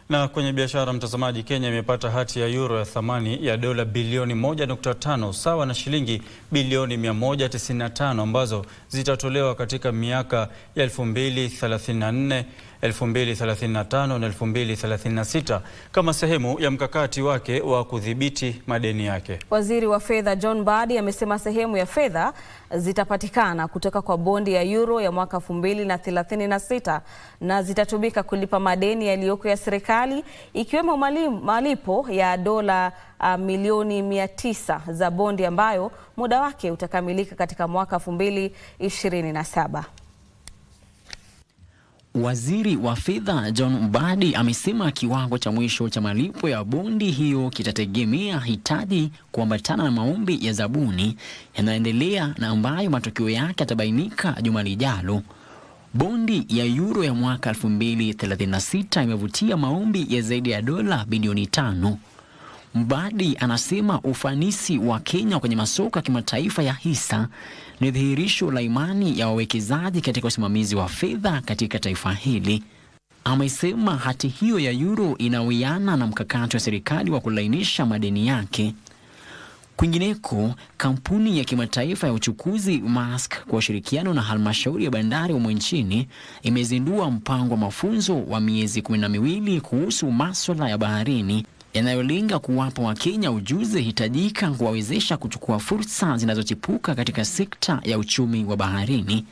Na kwenye biashara, mtazamaji, Kenya imepata hati ya euro ya thamani ya dola bilioni 1.5 sawa na shilingi bilioni 195 ambazo zitatolewa katika miaka ya 2034, 2035 na 2036 kama sehemu ya mkakati wake wa kudhibiti madeni yake. Waziri wa fedha John Mbadi amesema sehemu ya fedha zitapatikana kutoka kwa bondi ya euro ya mwaka 2036 na zitatumika kulipa madeni yaliyoko ya serikali, ikiwemo malipo ya dola milioni 900 za bondi ambayo muda wake utakamilika katika mwaka 2027. Waziri wa fedha John Mbadi amesema kiwango cha mwisho cha malipo ya bondi hiyo kitategemea hitaji kuambatana na maombi ya zabuni yanaendelea na ambayo matokeo yake yatabainika juma lijalo. Bondi ya euro ya mwaka 2036 imevutia maombi ya zaidi ya dola bilioni 5. Mbadi anasema ufanisi wa Kenya kwenye masoko ya kimataifa ya hisa ni dhihirisho la imani ya wawekezaji katika usimamizi wa fedha katika taifa hili. Amesema hati hiyo ya euro inawiana na mkakati wa serikali wa kulainisha madeni yake. Kwingineko, kampuni ya kimataifa ya uchukuzi Maersk kwa ushirikiano na halmashauri ya bandari humu nchini imezindua mpango wa mafunzo wa miezi 12 kuhusu masuala ya baharini yanayolenga kuwapa Wakenya ujuzi hitajika kuwawezesha kuchukua fursa zinazochipuka katika sekta ya uchumi wa baharini.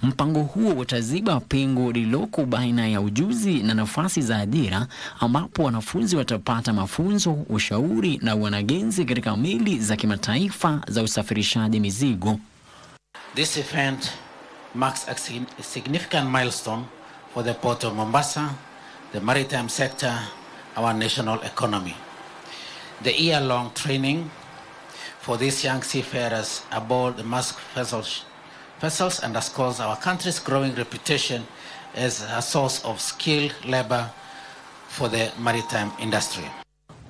Mpango huo utaziba pengo lililoko baina ya ujuzi na nafasi za ajira, ambapo wanafunzi watapata mafunzo, ushauri na wanagenzi katika meli za kimataifa za usafirishaji mizigo. This event marks a significant milestone for the port of Mombasa, the maritime sector, our national economy. The year-long training for these young seafarers aboard the Maersk vessels underscores our country's growing reputation as a source of skilled labor for the maritime industry.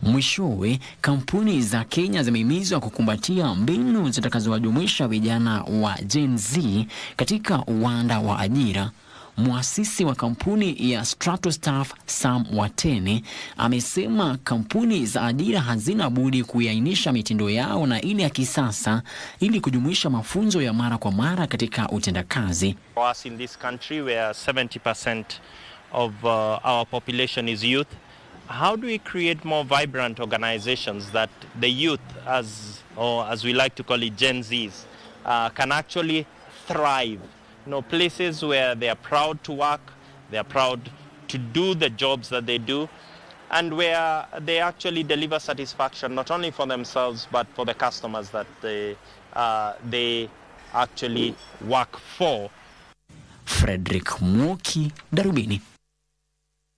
Mwishowe, kampuni za Kenya zimehimizwa kukumbatia mbinu zitakazowajumuisha vijana wa Gen Z katika uwanda wa ajira. Muasisi wa kampuni ya Stratostaff Sam Watene amesema kampuni za ajira hazina budi kuiainisha mitindo yao na ile ya kisasa ili kujumuisha mafunzo ya mara kwa mara katika utendakazi. For us in this country where 70% of our population is youth, how do we create more vibrant organizations that the youth, as we like to call it, Gen Zs, can actually thrive? Places where they are proud to work, they are proud to do the jobs that they do, and where they actually deliver satisfaction not only for themselves but for the customers that they actually work for. Frederick Mwoki, Darubini.